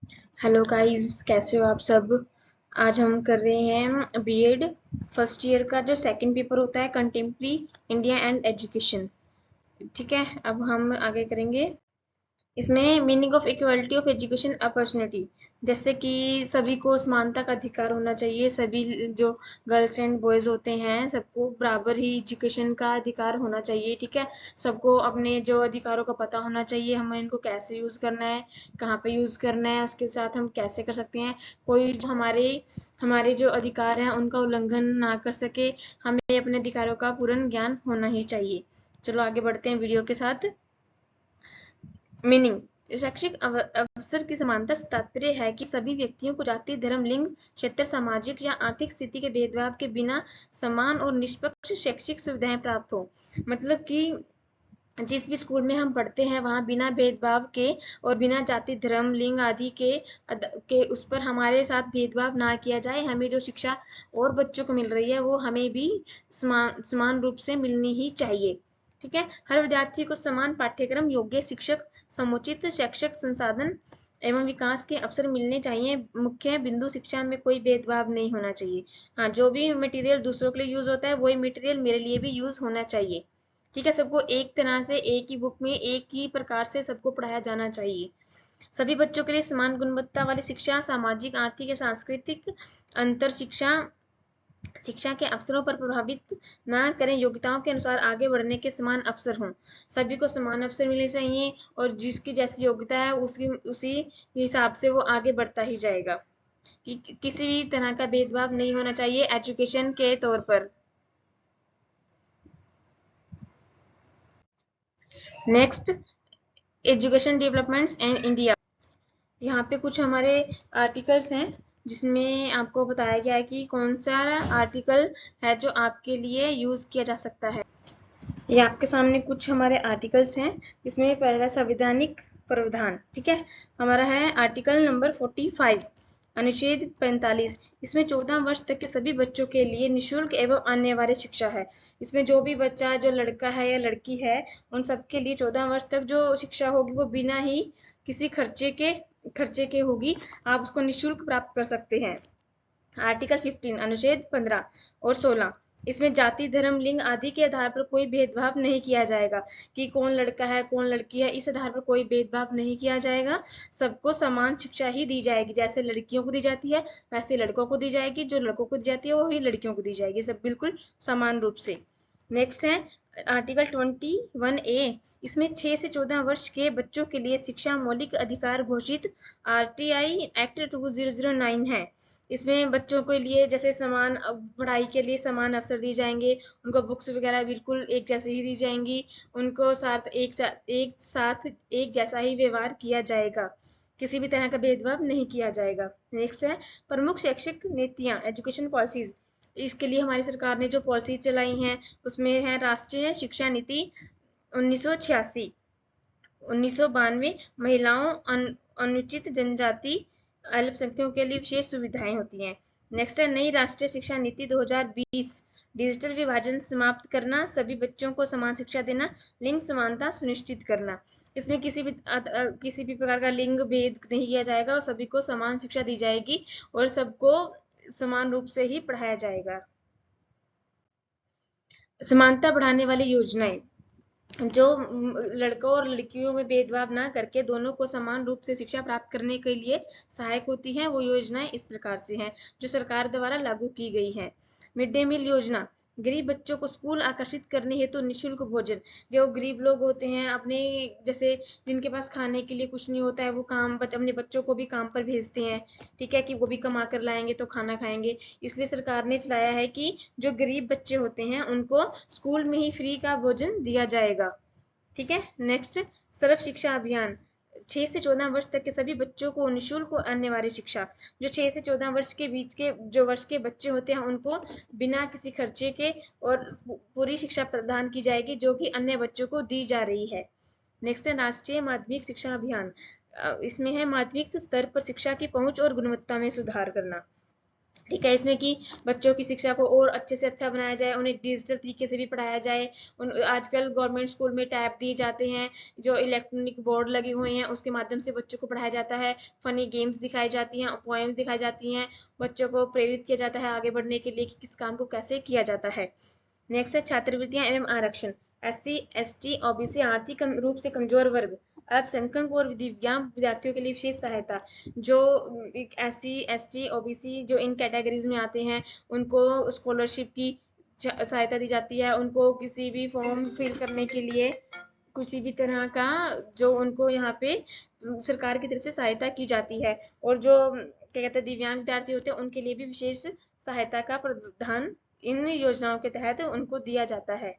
Hello guys, कैसे हो आप सब। आज हम कर रहे हैं बीएड फर्स्ट ईयर का जो सेकंड पेपर होता है, कंटेम्प्रेरी इंडिया एंड एजुकेशन। ठीक है, अब हम आगे करेंगे। इसमें meaning of equality of education opportunity, जैसे कि सभी को समानता का अधिकार होना चाहिए। सभी जो गर्ल्स एंड बॉयज होते हैं सबको बराबर ही एजुकेशन का अधिकार होना चाहिए। ठीक है, सबको अपने जो अधिकारों का पता होना चाहिए, हमें इनको कैसे यूज करना है, कहाँ पे यूज करना है, उसके साथ हम कैसे कर सकते हैं कोई जो हमारे हमारे जो अधिकार हैं उनका उल्लंघन ना कर सके। हमें अपने अधिकारों का पूर्ण ज्ञान होना ही चाहिए। चलो आगे बढ़ते हैं वीडियो के साथ। मीनिंग, शैक्षिक अवसर की समानता से तात्पर्य है कि सभी व्यक्तियों को जाति, धर्म, लिंग, क्षेत्र, सामाजिक या आर्थिक स्थिति के भेदभाव के बिना समान और निष्पक्ष शैक्षिक सुविधाएं प्राप्त हो। मतलब कि जिस भी स्कूल में हम पढ़ते हैं वहाँ बिना भेदभाव के और बिना जाति, धर्म, लिंग आदि के उस पर हमारे साथ भेदभाव ना किया जाए। हमें जो शिक्षा और बच्चों को मिल रही है वो हमें भी समान रूप से मिलनी ही चाहिए। ठीक है, हर विद्यार्थी को समान पाठ्यक्रम, योग्य शिक्षक, समुचित शैक्षिक संसाधन एवं विकास के अवसर मिलने चाहिए। मुख्य बिंदु, शिक्षा में कोई भेदभाव नहीं होना चाहिए। हाँ, जो भी मटेरियल दूसरों के लिए यूज होता है वही मटेरियल मेरे लिए भी यूज होना चाहिए। ठीक है, सबको एक तरह से एक ही बुक में एक ही प्रकार से सबको पढ़ाया जाना चाहिए। सभी बच्चों के लिए समान गुणवत्ता वाली शिक्षा, सामाजिक, आर्थिक या सांस्कृतिक अंतर शिक्षा शिक्षा के अवसरों पर प्रभावित ना करें। योग्यताओं के अनुसार आगे बढ़ने के समान अवसर हों। सभी को समान अवसर मिलने चाहिए और जिसकी जैसी योग्यता है उसकी उसी हिसाब से वो आगे बढ़ता ही जाएगा। कि किसी भी तरह का भेदभाव नहीं होना चाहिए एजुकेशन के तौर पर। Next, education developments and India. यहाँ पे कुछ हमारे आर्टिकल्स हैं जिसमें आपको बताया गया है कि कौन सा आर्टिकल है जो आपके लिए यूज किया जा सकता है। ये आपके सामने कुछ हमारे आर्टिकल्स हैं। इसमें पहला संवैधानिक प्रावधान। ठीक है, हमारा है आर्टिकल नंबर 45, अनुच्छेद 45। इसमें 14 वर्ष तक के सभी बच्चों के लिए निशुल्क एवं अनिवार्य शिक्षा है। इसमें जो भी बच्चा, जो लड़का है या लड़की है, उन सबके लिए 14 वर्ष तक जो शिक्षा होगी वो बिना ही किसी खर्चे के होगी। आप उसको निशुल्क प्राप्त कर सकते हैं। आर्टिकल 15, अनुच्छेद 15 और 16। इसमें जाति, धर्म, लिंग आदि के आधार पर कोई भेदभाव नहीं किया जाएगा कि कौन लड़का है कौन लड़की है। इस आधार पर कोई भेदभाव नहीं किया जाएगा। सबको समान शिक्षा ही दी जाएगी। जैसे लड़कियों को दी जाती है वैसे लड़कों को दी जाएगी, जो लड़कों को दी जाती है वही लड़कियों को दी जाएगी, सब बिल्कुल समान रूप से। नेक्स्ट है आर्टिकल 21A। इसमें 6 से 14 वर्ष के बच्चों के लिए शिक्षा मौलिक अधिकार घोषित आरटीआई एक्ट 2009 है। इसमें बच्चों के लिए जैसे समान पढ़ाई के लिए समान अवसर दिए जाएंगे। उनको बुक्स वगैरह बिल्कुल एक जैसी ही दी जाएंगी। उनको एक साथ एक जैसा ही व्यवहार किया जाएगा। किसी भी तरह का भेदभाव नहीं किया जाएगा। नेक्स्ट है प्रमुख शैक्षिक नीतियां, एजुकेशन पॉलिसीज। इसके लिए हमारी सरकार ने जो पॉलिसी चलाई हैं उसमें है राष्ट्रीय शिक्षा नीति 1986, 1992, महिलाओं, अनुचित जनजाति, अल्पसंख्यकों के लिए विशेष सुविधाएं होती हैं। नेक्स्ट है नई राष्ट्रीय शिक्षा नीति 2020, डिजिटल विभाजन समाप्त करना, सभी बच्चों को समान शिक्षा देना, लिंग समानता सुनिश्चित करना। इसमें किसी भी प्रकार का लिंग भेद नहीं किया जाएगा और सभी को समान शिक्षा दी जाएगी और सबको समान रूप से ही पढ़ाया जाएगा। समानता बढ़ाने वाली योजनाएं, जो लड़कों और लड़कियों में भेदभाव ना करके दोनों को समान रूप से शिक्षा प्राप्त करने के लिए सहायक होती हैं, वो योजनाएं इस प्रकार से हैं जो सरकार द्वारा लागू की गई हैं। मिड डे मील योजना, गरीब बच्चों को स्कूल आकर्षित करने हेतु निःशुल्क भोजन। जो गरीब लोग होते हैं अपने जैसे जिनके पास खाने के लिए कुछ नहीं होता है, वो अपने बच्चों को भी काम पर भेजते हैं। ठीक है, कि वो भी कमा कर लाएंगे तो खाना खाएंगे। इसलिए सरकार ने चलाया है कि जो गरीब बच्चे होते हैं उनको स्कूल में ही फ्री का भोजन दिया जाएगा। ठीक है, नेक्स्ट सर्व शिक्षा अभियान। 6 से 14 वर्ष तक के सभी बच्चों को निःशुल्क और अनिवार्य शिक्षा। जो 6 से 14 वर्ष के बीच के जो वर्ष के बच्चे होते हैं उनको बिना किसी खर्चे के और पूरी शिक्षा प्रदान की जाएगी जो कि अन्य बच्चों को दी जा रही है। नेक्स्ट है राष्ट्रीय माध्यमिक शिक्षा अभियान। इसमें है माध्यमिक स्तर पर शिक्षा की पहुंच और गुणवत्ता में सुधार करना। ठीक है। इसमें कि बच्चों की शिक्षा को और अच्छे से अच्छा बनाया जाए, उन्हें डिजिटल तरीके से भी पढ़ाया जाए। आजकल गवर्नमेंट स्कूल में टैब दिए जाते हैं, जो इलेक्ट्रॉनिक बोर्ड लगे हुए हैं, उसके माध्यम से बच्चों को पढ़ाया जाता है। फनी गेम्स दिखाई जाती हैं, पोएम्स दिखाई जाती हैं, बच्चों को प्रेरित किया जाता है आगे बढ़ने के लिए कि किस काम को कैसे किया जाता है। नेक्स्ट है छात्रवृत्तियां एवं आरक्षण। SC, ST, OBC आर्थिक रूप से कमजोर वर्ग, अल्पसंख्यक और दिव्यांग विद्यार्थियों के लिए विशेष सहायता। जो SC, ST, OBC जो इन कैटेगरीज में आते हैं, उनको स्कॉलरशिप की सहायता दी जाती है। उनको किसी भी फॉर्म फिल करने के लिए किसी भी तरह का जो उनको यहाँ पे सरकार की तरफ से सहायता की जाती है। और जो क्या कहते हैं दिव्यांग विद्यार्थी होते हैं, उनके लिए भी विशेष सहायता का प्रावधान इन योजनाओं के तहत उनको दिया जाता है।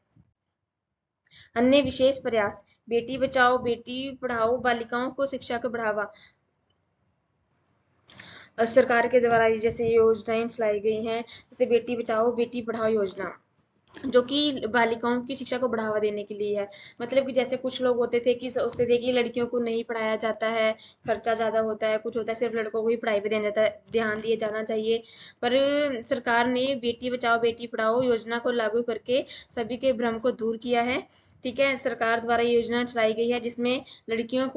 अन्य विशेष प्रयास, बेटी बचाओ बेटी पढ़ाओ, बालिकाओं को शिक्षा को बढ़ावा। सरकार के द्वारा जैसे योजनाएं चलाई गई हैं, जैसे बेटी बचाओ बेटी पढ़ाओ योजना, जो कि बालिकाओं की शिक्षा को बढ़ावा देने के लिए है। मतलब कि जैसे कुछ लोग होते थे कि सोचते थे कि लड़कियों को नहीं पढ़ाया जाता है, खर्चा ज़्यादा होता है, कुछ होता है, सिर्फ लड़कों को ही पढ़ाई पे ध्यान दिया जाना चाहिए। पर सरकार ने बेटी बचाओ बेटी पढ़ाओ योजना को लागू करके सभी के भ्रम को दूर किया है। ठीक है, सरकार द्वारा ये योजना चलाई गई है जिसमें लड़कियों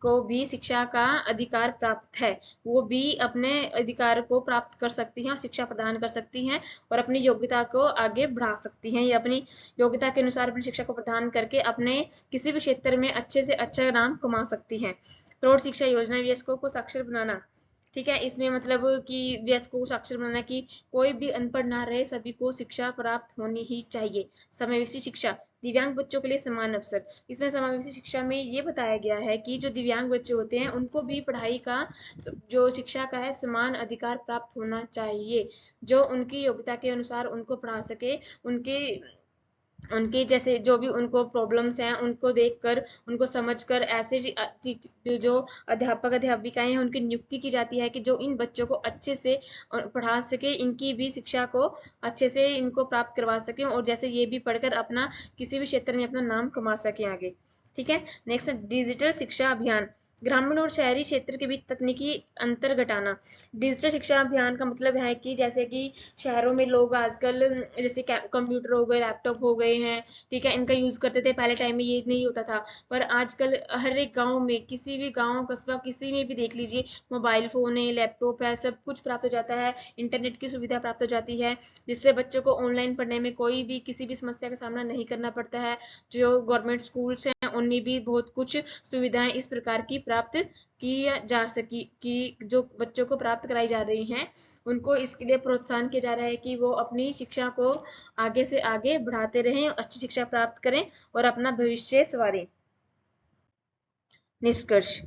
को भी शिक्षा का अधिकार प्राप्त है। वो भी अपने अधिकार को प्राप्त कर सकती हैं और शिक्षा प्रदान कर सकती हैं और अपनी योग्यता को आगे बढ़ा सकती हैं। ये अपनी योग्यता के अनुसार अपनी शिक्षा को प्रदान करके अपने किसी भी क्षेत्र में अच्छे से अच्छा नाम कमा सकती हैं। प्रौढ़ शिक्षा योजना वयस्कों को साक्षर बनाना। ठीक है, इसमें मतलब कि वयस्कों को साक्षर बनाना कि कोई भी अनपढ़ ना रहे, सभी को शिक्षा प्राप्त होनी ही चाहिए। समावेशी शिक्षा, दिव्यांग बच्चों के लिए समान अवसर। इसमें समावेशी शिक्षा में ये बताया गया है कि जो दिव्यांग बच्चे होते हैं उनको भी पढ़ाई का जो शिक्षा का है समान अधिकार प्राप्त होना चाहिए, जो उनकी योग्यता के अनुसार उनको पढ़ा सके। उनके उनके जैसे जो भी उनको प्रॉब्लम्स हैं उनको देखकर उनको समझकर ऐसे जो अध्यापक अध्यापिकाएं हैं उनकी नियुक्ति की जाती है कि जो इन बच्चों को अच्छे से पढ़ा सके, इनकी भी शिक्षा को अच्छे से इनको प्राप्त करवा सके और जैसे ये भी पढ़कर अपना किसी भी क्षेत्र में अपना नाम कमा सके आगे। ठीक है, नेक्स्ट डिजिटल शिक्षा अभियान, ग्रामीण और शहरी क्षेत्र के बीच तकनीकी अंतर घटाना। डिजिटल शिक्षा अभियान का मतलब है कि जैसे कि शहरों में लोग आजकल जैसे कंप्यूटर हो गए, लैपटॉप हो गए हैं, ठीक है, इनका यूज करते थे। पहले टाइम में ये नहीं होता था, पर आजकल हर एक गांव में, किसी भी गांव कस्बा किसी में भी देख लीजिए, मोबाइल फोन है, लैपटॉप है, सब कुछ प्राप्त हो जाता है, इंटरनेट की सुविधा प्राप्त हो जाती है, जिससे बच्चों को ऑनलाइन पढ़ने में कोई भी किसी भी समस्या का सामना नहीं करना पड़ता है। जो गवर्नमेंट स्कूल्स हैं उनमें भी बहुत कुछ सुविधाएं इस प्रकार की प्राप्त की जा सकी कि जो बच्चों को प्राप्त कराई जा रही हैं, उनको इसके लिए प्रोत्साहन किया जा रहा है कि वो अपनी शिक्षा को आगे से आगे बढ़ाते रहें, अच्छी शिक्षा प्राप्त करें और अपना भविष्य संवारें। निष्कर्ष,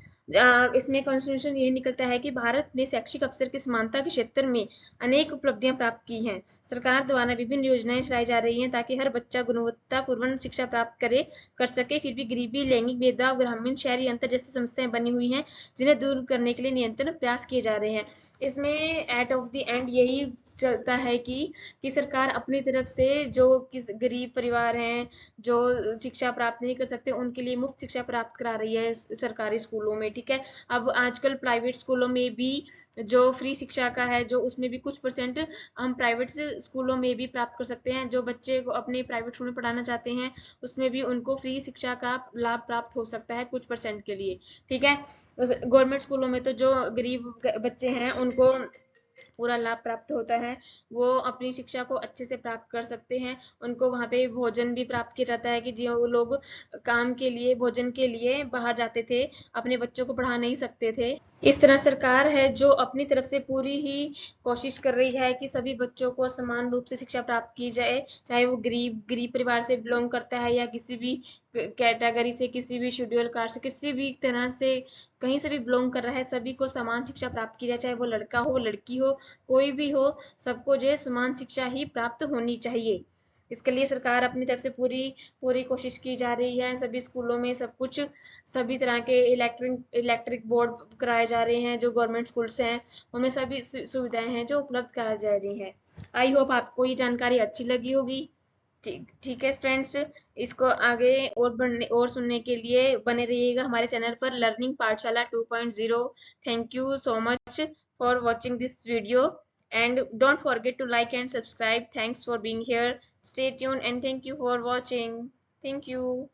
इसमें कंक्लूजन ये निकलता है कि भारत ने शैक्षिक अवसर की समानता के क्षेत्र में अनेक उपलब्धियां प्राप्त की हैं। सरकार द्वारा विभिन्न योजनाएं चलाई जा रही हैं ताकि हर बच्चा गुणवत्तापूर्ण शिक्षा प्राप्त कर सके। फिर भी गरीबी, लैंगिक भेदभाव, ग्रामीण शहरी अंतर जैसी समस्याएं बनी हुई हैं जिन्हें दूर करने के लिए निरंतर प्रयास किए जा रहे हैं। इसमें एट ऑफ द एंड यही चलता है कि सरकार अपनी तरफ से जो किस गरीब परिवार हैं जो शिक्षा प्राप्त नहीं कर सकते उनके लिए मुफ्त शिक्षा प्राप्त करा रही है सरकारी स्कूलों में। ठीक है, अब आजकल प्राइवेट स्कूलों में भी जो फ्री शिक्षा का है, जो उसमें भी कुछ परसेंट हम प्राइवेट स्कूलों में भी प्राप्त कर सकते हैं। जो बच्चे को अपने प्राइवेट स्कूल में पढ़ाना चाहते हैं उसमें भी उनको फ्री शिक्षा का लाभ प्राप्त हो सकता है कुछ परसेंट के लिए। ठीक है, गवर्नमेंट स्कूलों में तो जो गरीब बच्चे हैं उनको पूरा लाभ प्राप्त होता है, वो अपनी शिक्षा को अच्छे से प्राप्त कर सकते हैं। उनको वहाँ पे भोजन भी प्राप्त किया जाता है कि जो लोग काम के लिए भोजन के लिए बाहर जाते थे, अपने बच्चों को पढ़ा नहीं सकते थे। इस तरह सरकार है जो अपनी तरफ से पूरी ही कोशिश कर रही है कि सभी बच्चों को समान रूप से शिक्षा प्राप्त की जाए, चाहे वो गरीब परिवार से बिलोंग करता है या किसी भी कैटेगरी से, किसी भी शेड्यूल कास्ट से, किसी भी तरह से कहीं से भी बिलोंग कर रहा है, सभी को समान शिक्षा प्राप्त की जाए, चाहे वो लड़का हो लड़की हो कोई भी हो, सबको जो है समान शिक्षा ही प्राप्त होनी चाहिए। इसके लिए सरकार अपनी तरफ से पूरी पूरी कोशिश की जा रही है। सभी स्कूलों में सब कुछ, सभी तरह के इलेक्ट्रिक बोर्ड कराए जा रहे हैं। जो गवर्नमेंट स्कूल्स हैं उनमें सभी सुविधाएं हैं जो उपलब्ध कराई जा रही हैं। आई होप आपको ये जानकारी अच्छी लगी होगी। ठीक है फ्रेंड्स, इसको आगे और बढ़ने और सुनने के लिए बने रहिएगा हमारे चैनल पर लर्निंग पाठशाला 2.0। Thank you so much for watching this video. and don't forget to like and subscribe. Thanks for being here. Stay tuned and thank you for watching. Thank you.